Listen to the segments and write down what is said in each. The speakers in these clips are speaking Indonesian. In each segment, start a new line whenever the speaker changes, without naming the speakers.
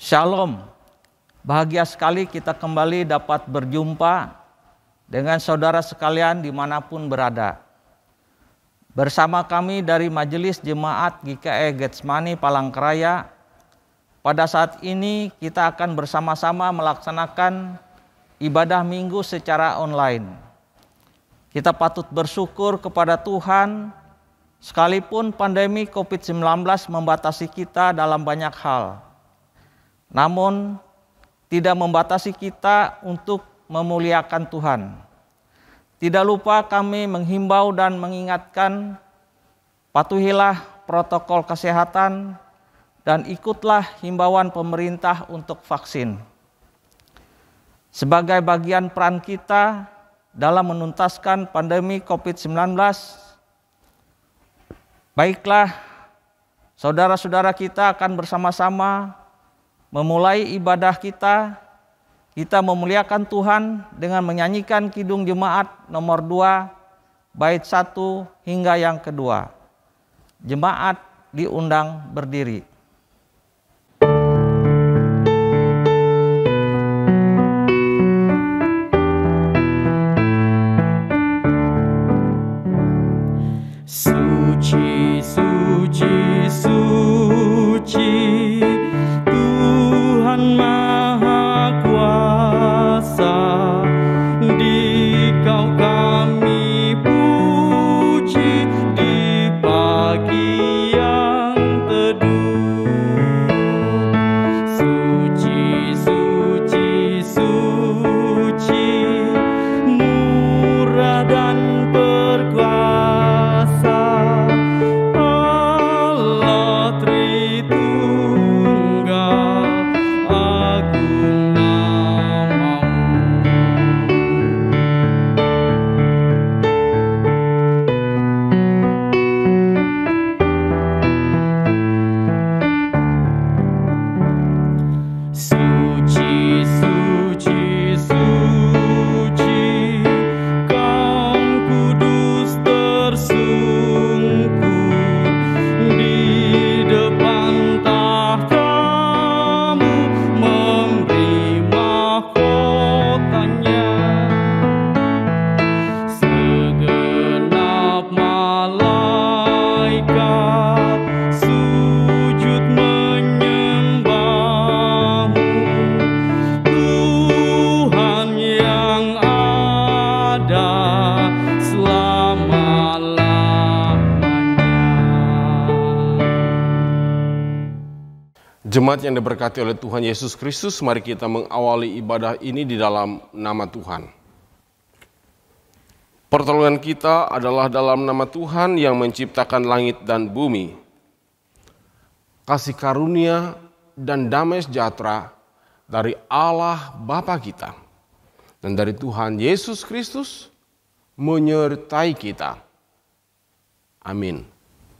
Shalom, bahagia sekali kita kembali dapat berjumpa dengan saudara sekalian dimanapun berada. Bersama kami dari Majelis Jemaat GKI Getsemani Palangkaraya, pada saat ini kita akan bersama-sama melaksanakan ibadah minggu secara online. Kita patut bersyukur kepada Tuhan, sekalipun pandemi COVID-19 membatasi kita dalam banyak hal. Namun tidak membatasi kita untuk memuliakan Tuhan. Tidak lupa kami menghimbau dan mengingatkan, patuhilah protokol kesehatan dan ikutlah himbauan pemerintah untuk vaksin. Sebagai bagian peran kita dalam menuntaskan pandemi COVID-19, baiklah saudara-saudara kita akan bersama-sama memulai ibadah kita memuliakan Tuhan dengan menyanyikan Kidung Jemaat nomor 2, bait 1 hingga yang kedua. Jemaat diundang berdiri.
Suci, suci, suci, Tuhan Maha Kuasa, Dikau kami puji di pagi yang teduh. Suci, suci, suci, murah dan berkuasa, Allah Tritunggal, agung namamu. Suci, suci, suci, Kaum kudus tersungkur di depan tahta-Mu, memberi mahkotanya. Segenap malaikat sujud menyembah-Mu, Tuhan yang ada selama-lamanya.
Jemaat yang diberkati oleh Tuhan Yesus Kristus, mari kita mengawali ibadah ini di dalam nama Tuhan. Pertolongan kita adalah dalam nama Tuhan yang menciptakan langit dan bumi. Kasih karunia dan damai sejahtera dari Allah Bapa kita dan dari Tuhan Yesus Kristus menyertai kita. Amin.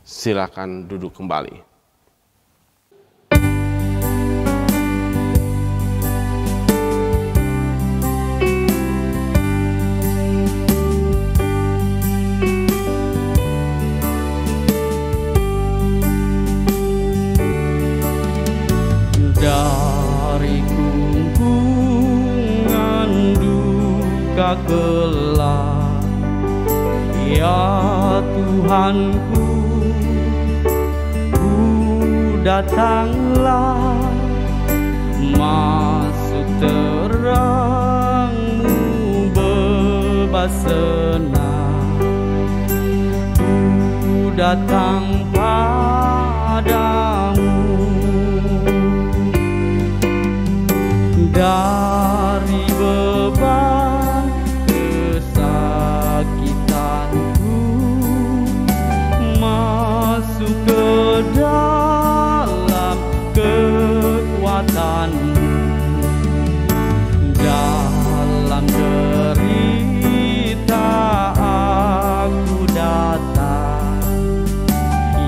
Silakan duduk kembali.
Dari gungkungan duka gelap, ya Tuhanku, ku datanglah, masuk terang-Mu bebas senang. Ku datang padamu, dari beban kesakitanku, masuk ke dalam kekuatan-Mu. Dalam derita aku datang,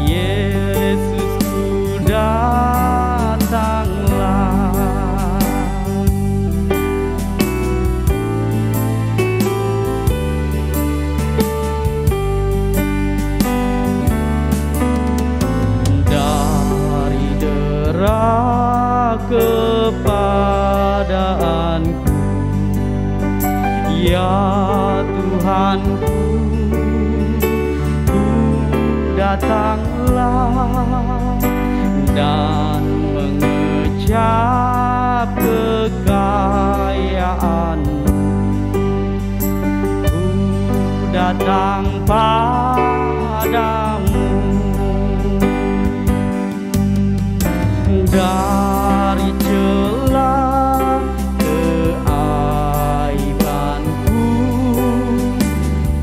Yesus ku Tuhanku, ya Tuhanku, ku datanglah dan mengecap kekayaan-Mu. Ku datang padamu dari celah keaibanku,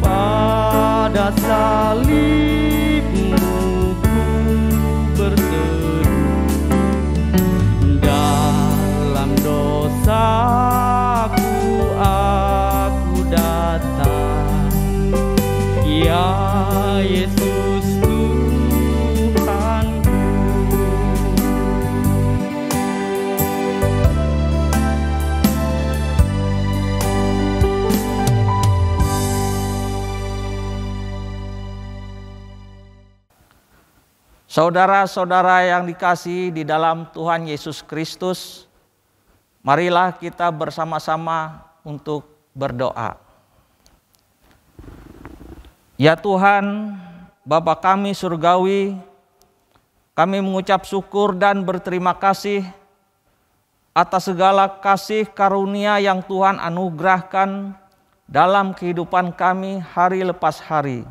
pada salib-Mu ku berteduh, dalam dosaku aku datang, ya Yesus Tuhanku.
Saudara-saudara yang dikasihi di dalam Tuhan Yesus Kristus, marilah kita bersama-sama untuk berdoa. Ya Tuhan, Bapa kami surgawi, kami mengucap syukur dan berterima kasih atas segala kasih karunia yang Tuhan anugerahkan dalam kehidupan kami hari lepas hari.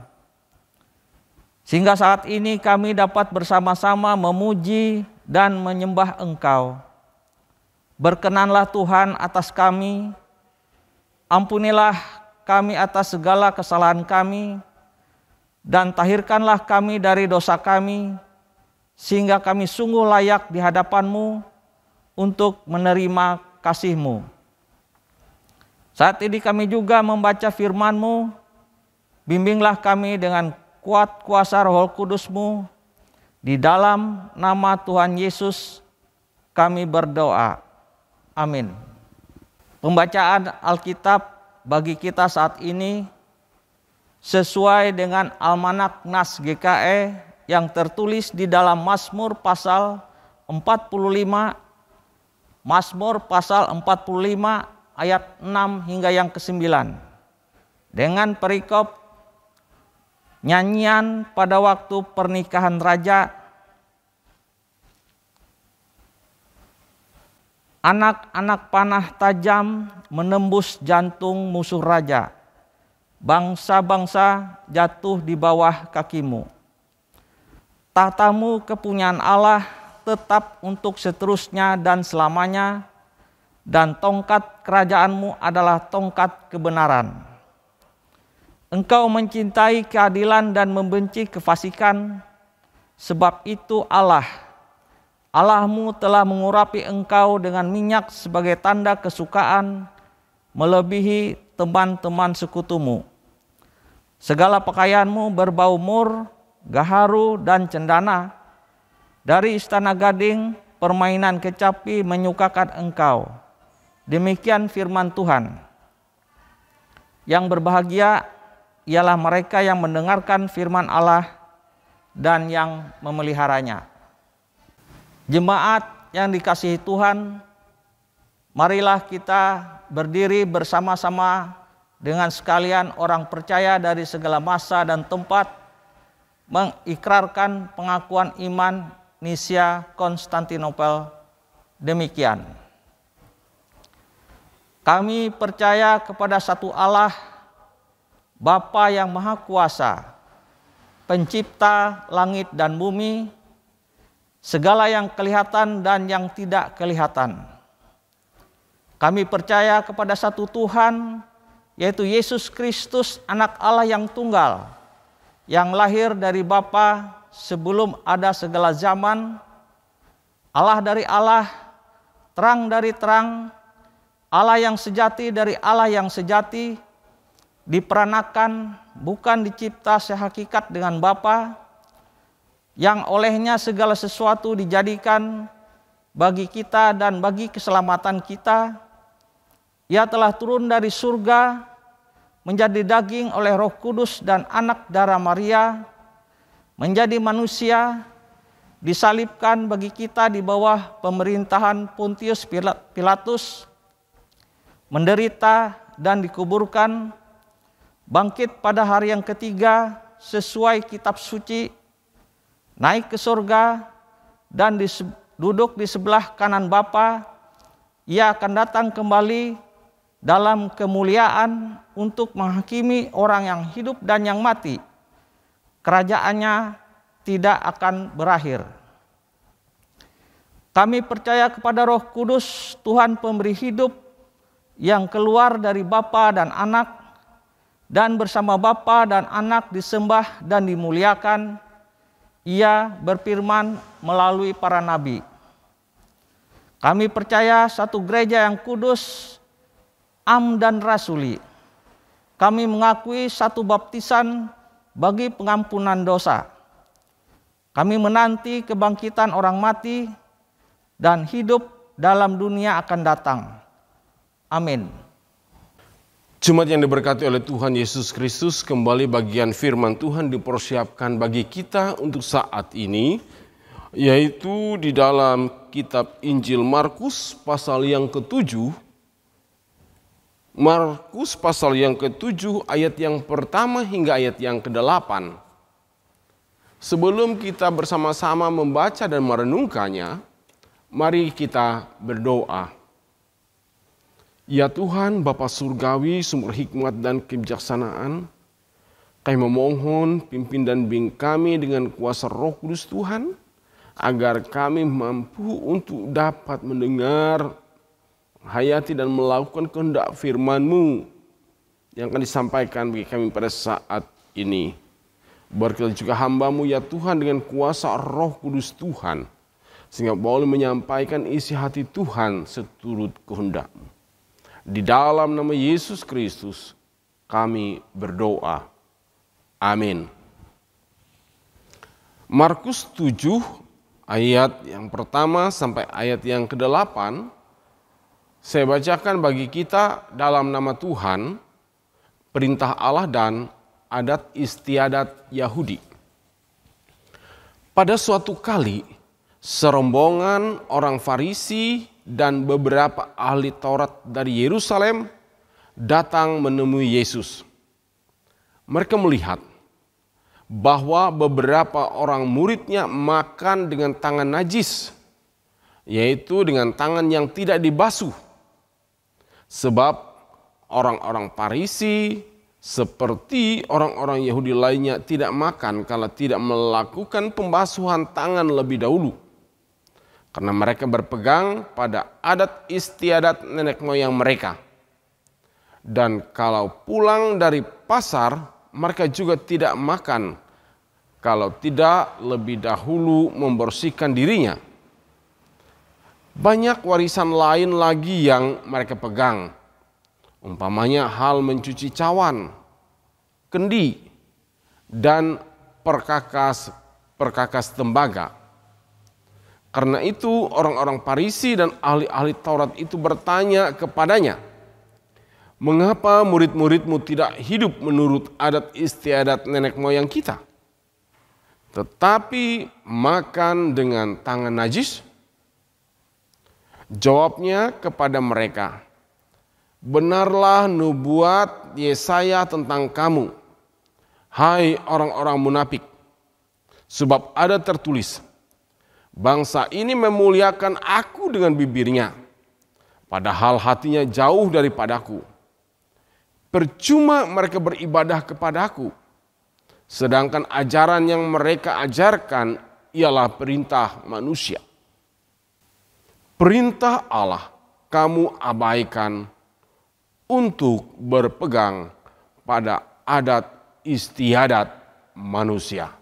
Sehingga saat ini kami dapat bersama-sama memuji dan menyembah Engkau. Berkenanlah Tuhan atas kami, ampunilah kami atas segala kesalahan kami, dan tahirkanlah kami dari dosa kami, sehingga kami sungguh layak di hadapan-Mu untuk menerima kasih-Mu. Saat ini kami juga membaca firman-Mu, bimbinglah kami dengan kuat kuasa Roh Kudus-Mu, di dalam nama Tuhan Yesus kami berdoa. Amin. Pembacaan Alkitab bagi kita saat ini sesuai dengan Almanak Nas GKE yang tertulis di dalam Mazmur pasal 45, Mazmur pasal 45 ayat 6 hingga yang ke-9. Dengan perikop nyanyian pada waktu pernikahan raja, anak-anak panah tajam menembus jantung musuh raja, bangsa-bangsa jatuh di bawah kakimu. Tahta-Mu kepunyaan Allah tetap untuk seterusnya dan selamanya, dan tongkat kerajaan-Mu adalah tongkat kebenaran. Engkau mencintai keadilan dan membenci kefasikan, sebab itu Allahmu telah mengurapi engkau dengan minyak sebagai tanda kesukaan, melebihi teman-teman sekutumu. Segala pakaianmu berbau mur, gaharu, dan cendana. Dari istana gading, permainan kecapi menyukakan engkau. Demikian firman Tuhan. Yang berbahagia ialah mereka yang mendengarkan firman Allah dan yang memeliharanya. Jemaat yang dikasihi Tuhan, marilah kita berdiri bersama-sama dengan sekalian orang percaya dari segala masa dan tempat, mengikrarkan pengakuan iman Nicea Konstantinopel demikian. Kami percaya kepada satu Allah, Bapa yang Maha Kuasa, Pencipta langit dan bumi, segala yang kelihatan dan yang tidak kelihatan. Kami percaya kepada satu Tuhan, yaitu Yesus Kristus, Anak Allah yang tunggal, yang lahir dari Bapa sebelum ada segala zaman, Allah dari Allah, terang dari terang, Allah yang sejati dari Allah yang sejati, diperanakan, bukan dicipta sehakikat dengan Bapa, yang olehnya segala sesuatu dijadikan bagi kita dan bagi keselamatan kita. Ia telah turun dari surga, menjadi daging oleh Roh Kudus dan anak darah Maria, menjadi manusia, disalibkan bagi kita di bawah pemerintahan Pontius Pilatus, menderita dan dikuburkan, bangkit pada hari yang ketiga sesuai kitab suci, naik ke surga, dan duduk di sebelah kanan Bapa. Ia akan datang kembali dalam kemuliaan untuk menghakimi orang yang hidup dan yang mati. Kerajaannya tidak akan berakhir. Kami percaya kepada Roh Kudus, Tuhan pemberi hidup, yang keluar dari Bapa dan Anak, dan bersama Bapa dan Anak disembah dan dimuliakan. Ia berfirman melalui para nabi. Kami percaya satu gereja yang kudus, am dan rasuli. Kami mengakui satu baptisan bagi pengampunan dosa. Kami menanti kebangkitan orang mati dan hidup dalam dunia akan datang. Amin.
Jemaat yang diberkati oleh Tuhan Yesus Kristus, kembali bagian firman Tuhan dipersiapkan bagi kita untuk saat ini, yaitu di dalam kitab Injil Markus pasal yang ke-7. Markus pasal yang ke-7 ayat yang pertama hingga ayat yang ke-8. Sebelum kita bersama-sama membaca dan merenungkannya, mari kita berdoa. Ya Tuhan, Bapa Surgawi, sumber hikmat dan kebijaksanaan, kami memohon pimpin dan bimbing kami dengan kuasa Roh Kudus Tuhan, agar kami mampu untuk dapat mendengar, hayati dan melakukan kehendak firman-Mu yang akan disampaikan bagi kami pada saat ini. Berkati juga hamba-Mu ya Tuhan dengan kuasa Roh Kudus Tuhan, sehingga boleh menyampaikan isi hati Tuhan seturut kehendak-Mu. Di dalam nama Yesus Kristus kami berdoa. Amin. Markus 7 ayat yang pertama sampai ayat yang ke-8 saya bacakan bagi kita dalam nama Tuhan, perintah Allah dan adat istiadat Yahudi. Pada suatu kali, serombongan orang Farisi dan beberapa ahli Taurat dari Yerusalem datang menemui Yesus. Mereka melihat bahwa beberapa orang muridnya makan dengan tangan najis, yaitu dengan tangan yang tidak dibasuh. Sebab orang-orang Farisi seperti orang-orang Yahudi lainnya tidak makan kalau tidak melakukan pembasuhan tangan lebih dahulu. Karena mereka berpegang pada adat istiadat nenek moyang mereka. Dan kalau pulang dari pasar, mereka juga tidak makan kalau tidak lebih dahulu membersihkan dirinya. Banyak warisan lain lagi yang mereka pegang. Umpamanya hal mencuci cawan, kendi, dan perkakas tembaga. Karena itu orang-orang Farisi dan ahli-ahli Taurat itu bertanya kepadanya, "Mengapa murid-muridmu tidak hidup menurut adat istiadat nenek moyang kita, tetapi makan dengan tangan najis?" Jawabnya kepada mereka, "Benarlah nubuat Yesaya tentang kamu, hai orang-orang munafik. Sebab ada tertulis, bangsa ini memuliakan aku dengan bibirnya, padahal hatinya jauh daripadaku. Percuma mereka beribadah kepadaku, sedangkan ajaran yang mereka ajarkan ialah perintah manusia. Perintah Allah kamu abaikan untuk berpegang pada adat istiadat manusia."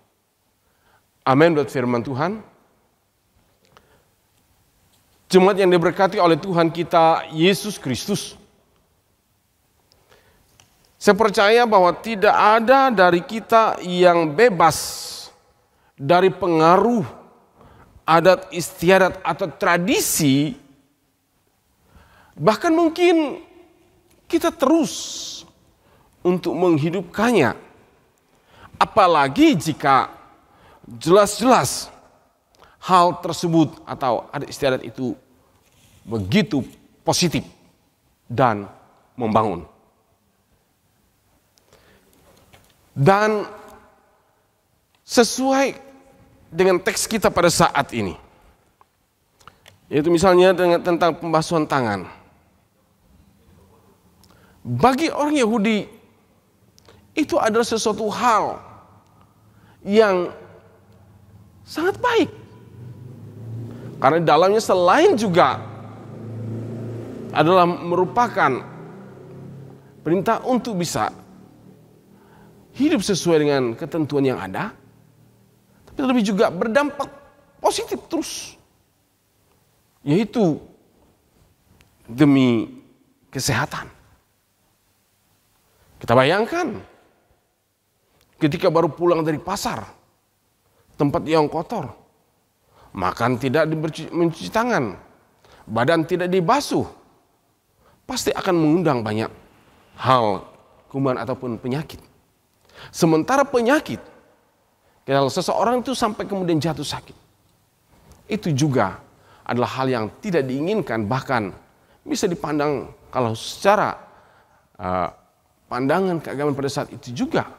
Amin buat firman Tuhan. Jemaat yang diberkati oleh Tuhan kita Yesus Kristus. Saya percaya bahwa tidak ada dari kita yang bebas dari pengaruh adat istiadat atau tradisi. Bahkan mungkin kita terus untuk menghidupkannya. Apalagi jika jelas-jelas hal tersebut atau adat istiadat itu begitu positif dan membangun. Dan sesuai dengan teks kita pada saat ini, yaitu misalnya tentang pembasuhan tangan. Bagi orang Yahudi, itu adalah sesuatu hal yang sangat baik. Karena dalamnya selain juga adalah merupakan perintah untuk bisa hidup sesuai dengan ketentuan yang ada, tapi lebih juga berdampak positif terus, yaitu demi kesehatan. Kita bayangkan ketika baru pulang dari pasar, tempat yang kotor, makan tidak mencuci tangan, badan tidak dibasuh, pasti akan mengundang banyak hal kuman ataupun penyakit. Sementara penyakit, kalau seseorang itu sampai kemudian jatuh sakit, itu juga adalah hal yang tidak diinginkan, bahkan bisa dipandang kalau secara pandangan keagamaan pada saat itu juga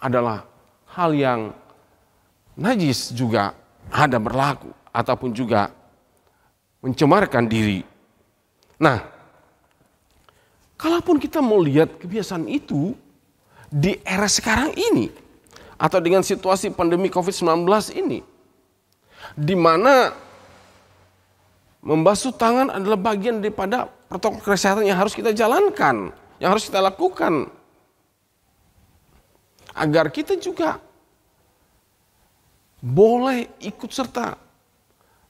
adalah hal yang najis juga ada berlaku ataupun juga mencemarkan diri. Nah, kalaupun kita mau lihat kebiasaan itu di era sekarang ini atau dengan situasi pandemi COVID-19 ini, di mana membasuh tangan adalah bagian daripada protokol kesehatan yang harus kita jalankan, yang harus kita lakukan, agar kita juga boleh ikut serta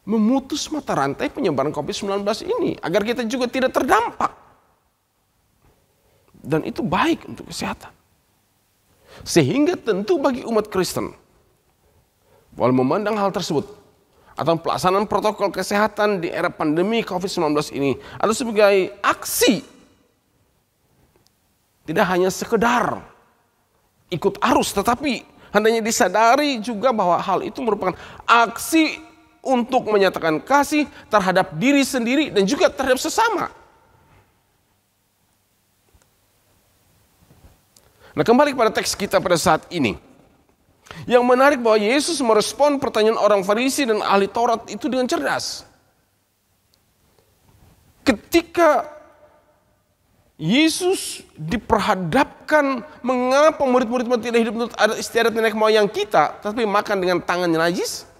memutus mata rantai penyebaran COVID-19 ini, agar kita juga tidak terdampak. Dan itu baik untuk kesehatan. Sehingga tentu bagi umat Kristen, walau memandang hal tersebut atau pelaksanaan protokol kesehatan di era pandemi COVID-19 ini adalah sebagai aksi, tidak hanya sekedar ikut arus, tetapi hendaknya disadari juga bahwa hal itu merupakan aksi untuk menyatakan kasih terhadap diri sendiri dan juga terhadap sesama. Nah, kembali kepada teks kita pada saat ini. Yang menarik bahwa Yesus merespon pertanyaan orang Farisi dan ahli Taurat itu dengan cerdas. Ketika Yesus diperhadapkan mengapa murid-murid tidak hidup menurut adat istiadat nenek moyang kita, tetapi makan dengan tangan yang najis.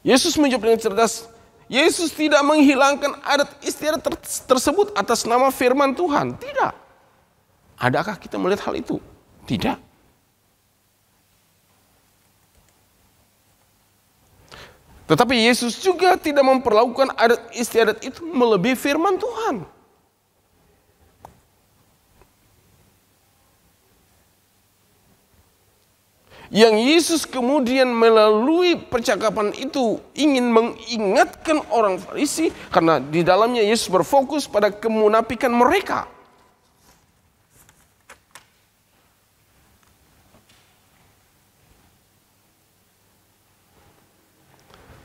Yesus menjawab dengan cerdas. Yesus tidak menghilangkan adat istiadat tersebut atas nama firman Tuhan. Tidak. Adakah kita melihat hal itu? Tidak. Tetapi Yesus juga tidak memperlakukan adat istiadat itu melebihi firman Tuhan. Yang Yesus kemudian melalui percakapan itu ingin mengingatkan orang Farisi, karena di dalamnya Yesus berfokus pada kemunafikan mereka.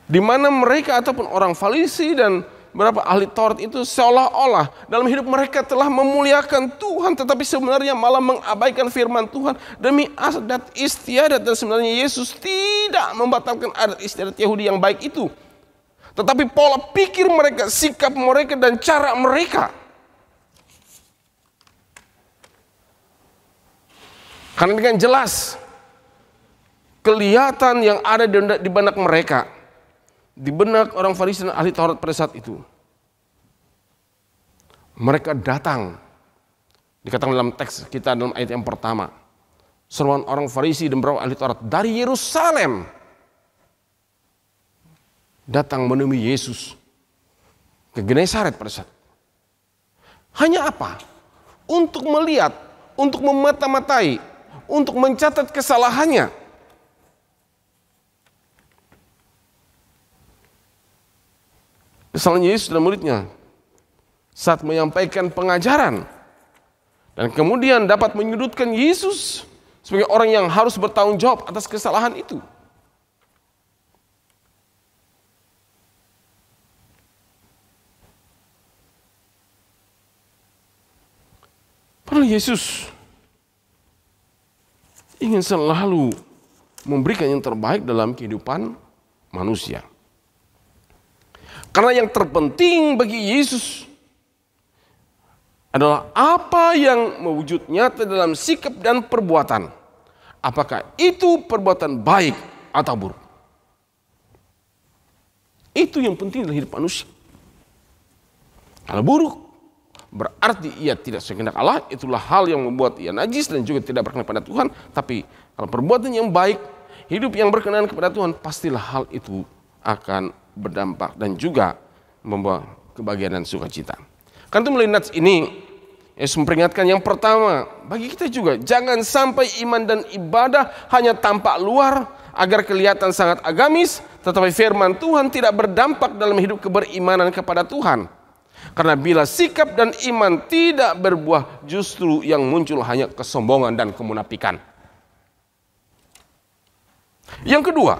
Di mana mereka ataupun orang Farisi dan beberapa ahli Taurat itu seolah-olah dalam hidup mereka telah memuliakan Tuhan, tetapi sebenarnya malah mengabaikan firman Tuhan demi adat istiadat. Dan sebenarnya Yesus tidak membatalkan adat istiadat Yahudi yang baik itu, tetapi pola pikir mereka, sikap mereka, dan cara mereka. Karena dengan jelas kelihatan yang ada di benak mereka, di benak orang Farisi dan ahli Taurat pada saat itu. Mereka datang, dikatakan dalam teks kita dalam ayat yang pertama, seruan orang Farisi dan beberapa ahli Taurat dari Yerusalem datang menemui Yesus ke Genesaret pada saat. Hanya apa? Untuk melihat, untuk memata-matai, untuk mencatat kesalahannya. Kesalahan Yesus dan muridnya saat menyampaikan pengajaran, dan kemudian dapat menyudutkan Yesus sebagai orang yang harus bertanggung jawab atas kesalahan itu. Karena Yesus ingin selalu memberikan yang terbaik dalam kehidupan manusia. Karena yang terpenting bagi Yesus adalah apa yang mewujud nyata dalam sikap dan perbuatan. Apakah itu perbuatan baik atau buruk? Itu yang penting dalam hidup manusia. Kalau buruk, berarti ia tidak sesuai kehendak Allah. Itulah hal yang membuat ia najis dan juga tidak berkenan pada Tuhan. Tapi kalau perbuatan yang baik, hidup yang berkenan kepada Tuhan, pastilah hal itu akan berdampak dan juga membawa kebahagiaan dan sukacita. Karena itu melalui nats ini, Yesus memperingatkan yang pertama bagi kita juga, jangan sampai iman dan ibadah hanya tampak luar agar kelihatan sangat agamis, tetapi firman Tuhan tidak berdampak dalam hidup keberimanan kepada Tuhan. Karena bila sikap dan iman tidak berbuah, justru yang muncul hanya kesombongan dan kemunafikan. Yang kedua,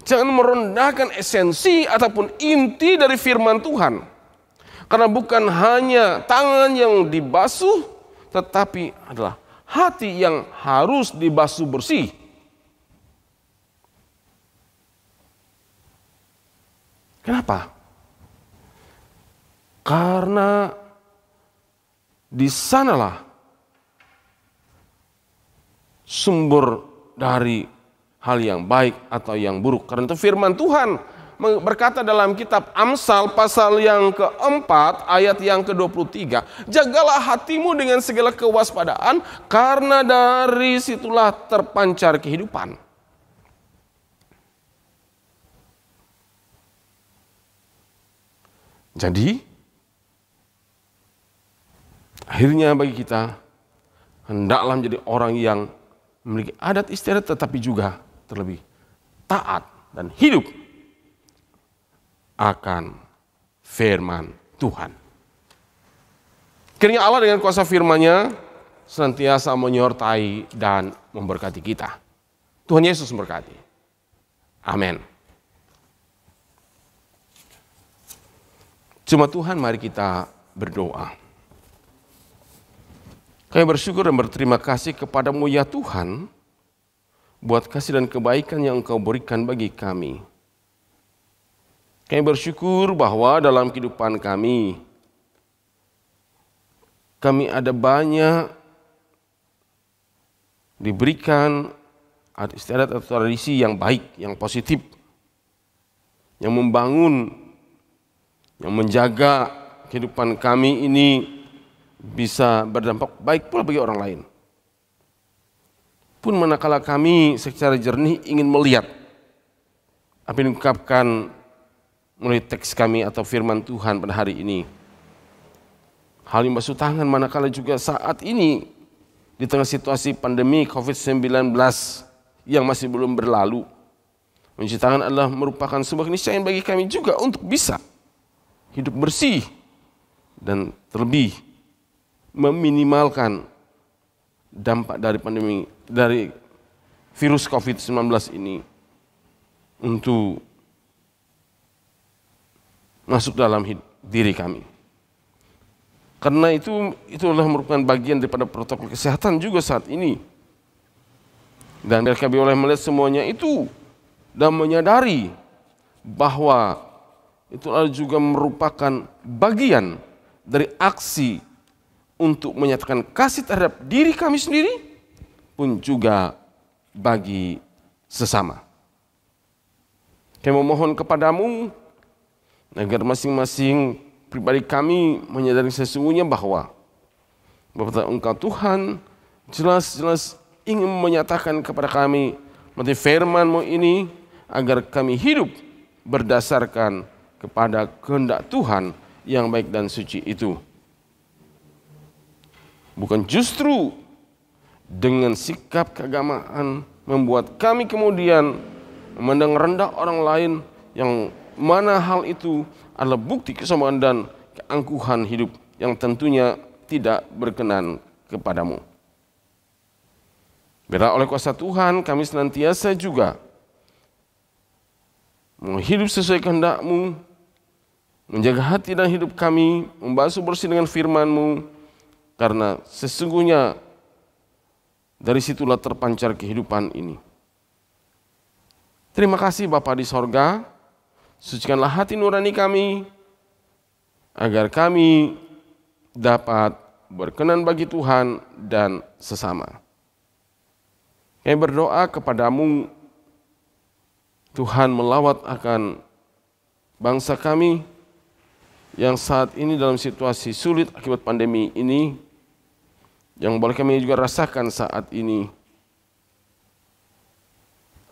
jangan merendahkan esensi ataupun inti dari firman Tuhan. Karena bukan hanya tangan yang dibasuh, tetapi adalah hati yang harus dibasuh bersih. Kenapa? Karena di sanalah sumber dari hal yang baik atau yang buruk. Karena itu firman Tuhan berkata dalam kitab Amsal pasal yang keempat ayat yang ke-23. Jagalah hatimu dengan segala kewaspadaan, karena dari situlah terpancar kehidupan. Jadi akhirnya bagi kita, hendaklah menjadi orang yang memiliki adat istiadat tetapi juga terlebih taat dan hidup akan firman Tuhan. Kiranya Allah dengan kuasa firman-Nya senantiasa menyertai dan memberkati kita. Tuhan Yesus memberkati. Amin. Cuma Tuhan, mari kita berdoa. Kami bersyukur dan berterima kasih kepadamu ya Tuhan, buat kasih dan kebaikan yang Engkau berikan bagi kami. Kami bersyukur bahwa dalam kehidupan kami ada banyak diberikan adat istiadat atau tradisi yang baik, yang positif, yang membangun, yang menjaga kehidupan kami ini bisa berdampak baik pula bagi orang lain. Pun manakala kami secara jernih ingin melihat apa yang diungkapkan melalui teks kami atau firman Tuhan pada hari ini, hal yang basuh tangan manakala juga saat ini di tengah situasi pandemi COVID-19 yang masih belum berlalu, mencuci tangan adalah merupakan sebuah keniscayaan bagi kami juga untuk bisa hidup bersih dan terlebih meminimalkan dampak dari pandemi, dari virus COVID-19 ini untuk masuk dalam diri kami. Karena itu adalah merupakan bagian daripada protokol kesehatan juga saat ini. Dan kami boleh melihat semuanya itu dan menyadari bahwa itu juga merupakan bagian dari aksi untuk menyatakan kasih terhadap diri kami sendiri pun juga bagi sesama. Kami memohon kepadamu agar masing-masing pribadi kami menyadari sesungguhnya bahwa Engkau Tuhan jelas-jelas ingin menyatakan kepada kami melalui firman-Mu ini agar kami hidup berdasarkan kepada kehendak Tuhan yang baik dan suci itu. Bukan justru dengan sikap keagamaan membuat kami kemudian memandang rendah orang lain, yang mana hal itu adalah bukti kesombongan dan keangkuhan hidup yang tentunya tidak berkenan kepadamu. Biarlah oleh kuasa Tuhan kami senantiasa juga menghidup sesuai kehendak-Mu, menjaga hati dan hidup kami, membasuh bersih dengan firman-Mu, karena sesungguhnya dari situlah terpancar kehidupan ini. Terima kasih Bapa di sorga, sucikanlah hati nurani kami, agar kami dapat berkenan bagi Tuhan dan sesama. Kami berdoa kepadamu, Tuhan melawat akan bangsa kami yang saat ini dalam situasi sulit akibat pandemi ini, yang boleh kami juga rasakan saat ini,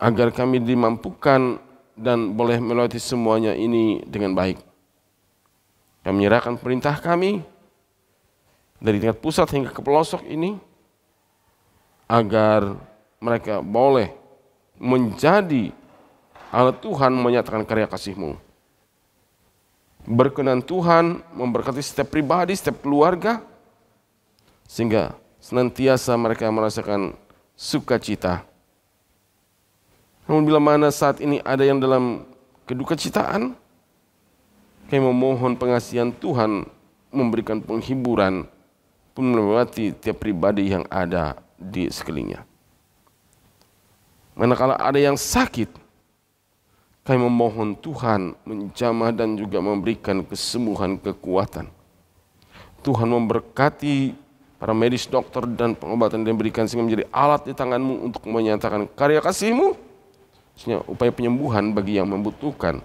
agar kami dimampukan dan boleh melewati semuanya ini dengan baik. Kami menyerahkan perintah kami dari tingkat pusat hingga ke pelosok ini, agar mereka boleh menjadi alat Tuhan menyatakan karya kasih-Mu. Berkenan Tuhan memberkati setiap pribadi, setiap keluarga, sehingga senantiasa mereka merasakan sukacita. Namun bila mana saat ini ada yang dalam kedukacitaan, kami memohon pengasihan Tuhan memberikan penghiburan pun melewati tiap pribadi yang ada di sekelilingnya. Manakala ada yang sakit, kami memohon Tuhan menjamah dan juga memberikan kesembuhan, kekuatan. Tuhan memberkati para medis, dokter, dan pengobatan yang diberikan sehingga menjadi alat di tangan-Mu untuk menyatakan karya kasih-Mu, sehingga upaya penyembuhan bagi yang membutuhkan.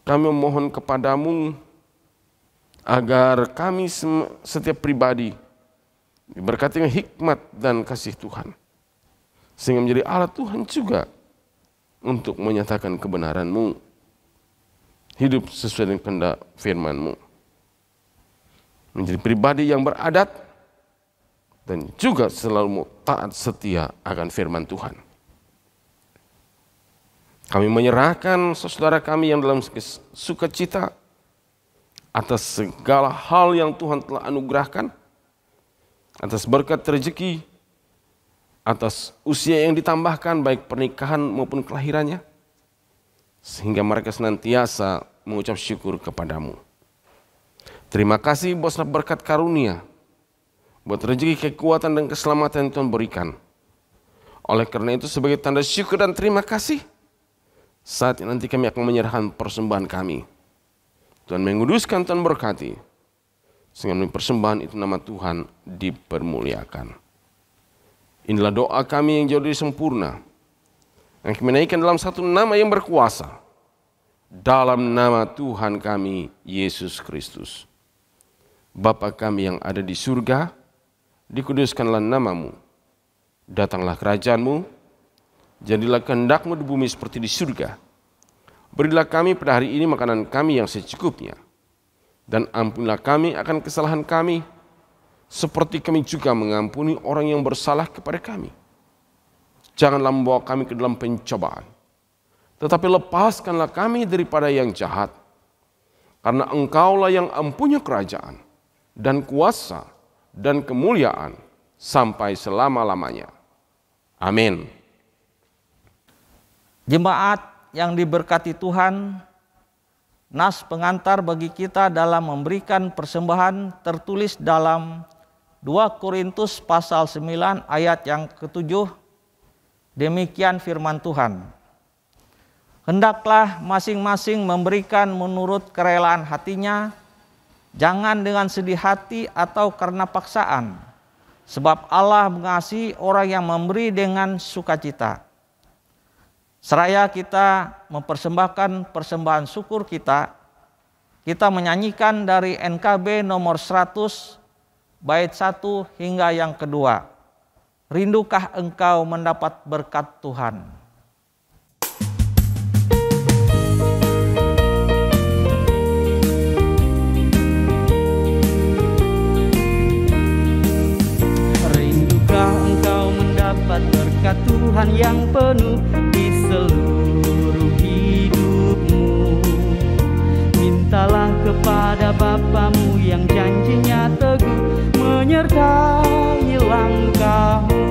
Kami memohon kepadamu agar kami setiap pribadi diberkati dengan hikmat dan kasih Tuhan, sehingga menjadi alat Tuhan juga untuk menyatakan kebenaran-Mu, hidup sesuai dengan kehendak firman-Mu, menjadi pribadi yang beradat dan juga selalu taat setia akan firman Tuhan. Kami menyerahkan saudara kami yang dalam sukacita atas segala hal yang Tuhan telah anugerahkan, atas berkat rezeki, atas usia yang ditambahkan baik pernikahan maupun kelahirannya, sehingga mereka senantiasa mengucap syukur kepadamu. Terima kasih buat berkat karunia, buat rezeki, kekuatan, dan keselamatan yang Tuhan berikan. Oleh karena itu sebagai tanda syukur dan terima kasih, saat ini nanti kami akan menyerahkan persembahan kami. Tuhan menguduskan, Tuhan berkati, sehingga melalui persembahan itu nama Tuhan dipermuliakan. Inilah doa kami yang jauh dari sempurna, yang kami naikkan dalam satu nama yang berkuasa, dalam nama Tuhan kami, Yesus Kristus. Bapa kami yang ada di surga, dikuduskanlah nama-Mu, datanglah kerajaan-Mu, jadilah kehendak-Mu di bumi seperti di surga. Berilah kami pada hari ini makanan kami yang secukupnya, dan ampunilah kami akan kesalahan kami, seperti kami juga mengampuni orang yang bersalah kepada kami. Janganlah membawa kami ke dalam pencobaan, tetapi lepaskanlah kami daripada yang jahat. Karena Engkaulah yang mempunyai kerajaan, dan kuasa, dan kemuliaan, sampai selama-lamanya. Amin.
Jemaat yang diberkati Tuhan, nas pengantar bagi kita dalam memberikan persembahan tertulis dalam 2 Korintus pasal 9 ayat yang ke-7. Demikian firman Tuhan. Hendaklah masing-masing memberikan menurut kerelaan hatinya, jangan dengan sedih hati atau karena paksaan, sebab Allah mengasihi orang yang memberi dengan sukacita. Seraya kita mempersembahkan persembahan syukur kita menyanyikan dari NKB nomor 100 bait 1 hingga yang kedua. Rindukah engkau mendapat berkat Tuhan?
Rindukah engkau mendapat berkat Tuhan yang penuh di seluruh hidupmu? Mintalah kepada Bapamu yang janjinya teguh menyertai langkahmu.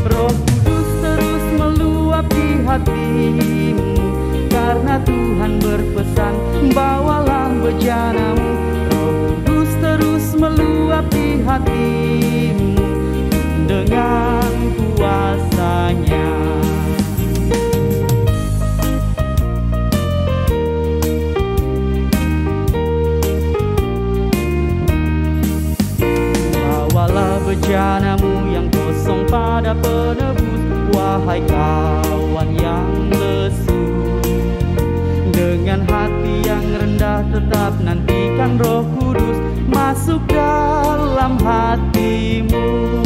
Roh Kudus terus meluap di hatimu, karena Tuhan berpesan, bawalah bejanamu. Roh Kudus terus tetap nantikan Roh Kudus masuk dalam hatimu.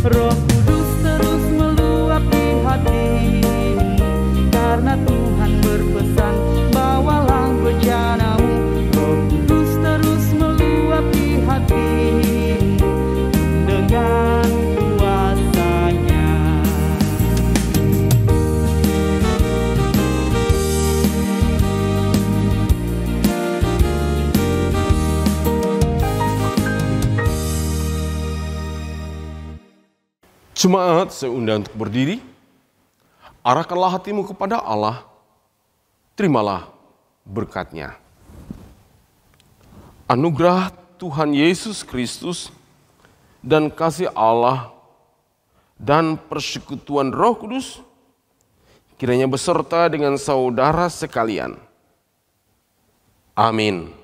Roh Kudus terus meluap di hatimu, karena Tuhan berpesan, bawalah bejanamu. Roh Kudus terus meluap di hatimu dengan kuasanya.
Jemaat, saya undang untuk berdiri. Arahkanlah hatimu kepada Allah, terimalah berkat-Nya. Anugerah Tuhan Yesus Kristus dan kasih Allah dan persekutuan Roh Kudus kiranya beserta dengan saudara sekalian. Amin.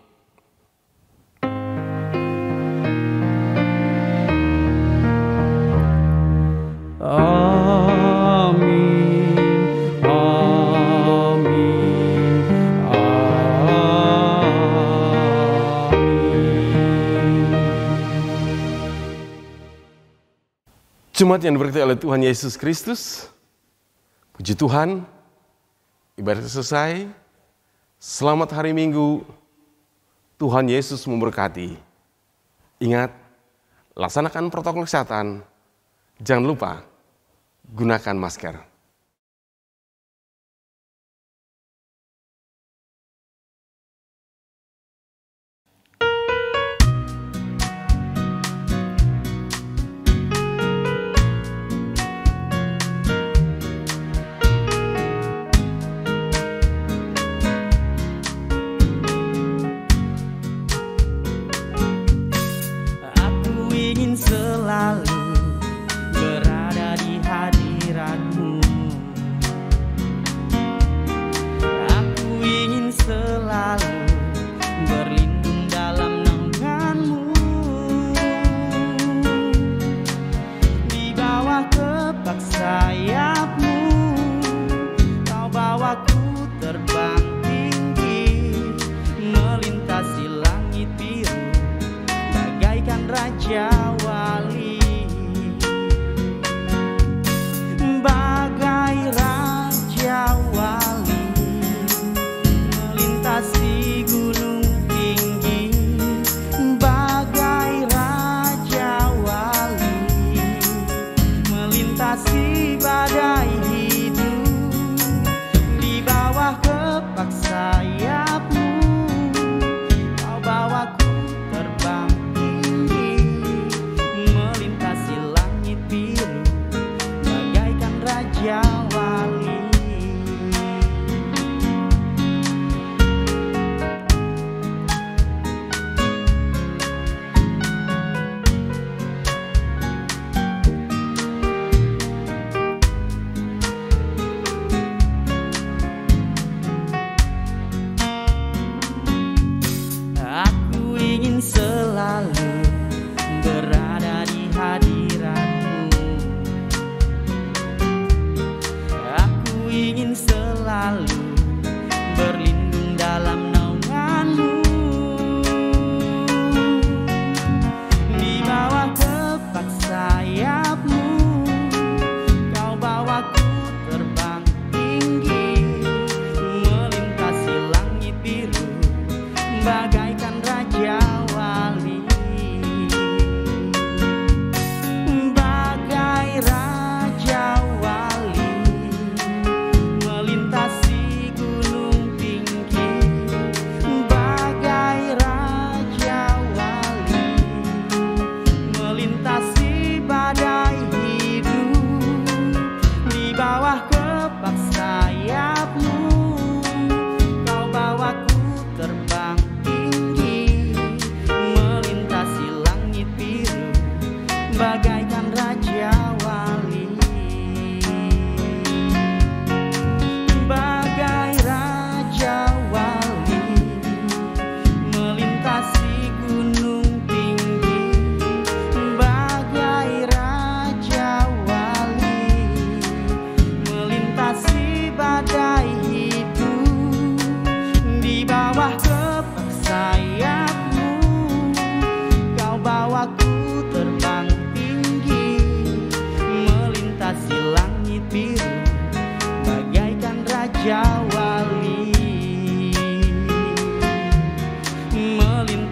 Jemaat yang diberkati oleh Tuhan Yesus Kristus, puji Tuhan, ibadah selesai. Selamat hari Minggu, Tuhan Yesus memberkati. Ingat, laksanakan protokol kesehatan, jangan lupa gunakan masker.
Selalu berada di hadirat-Mu.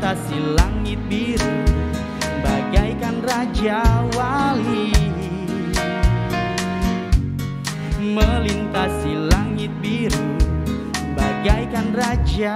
melintasi langit biru bagaikan raja wali. Melintasi langit biru bagaikan raja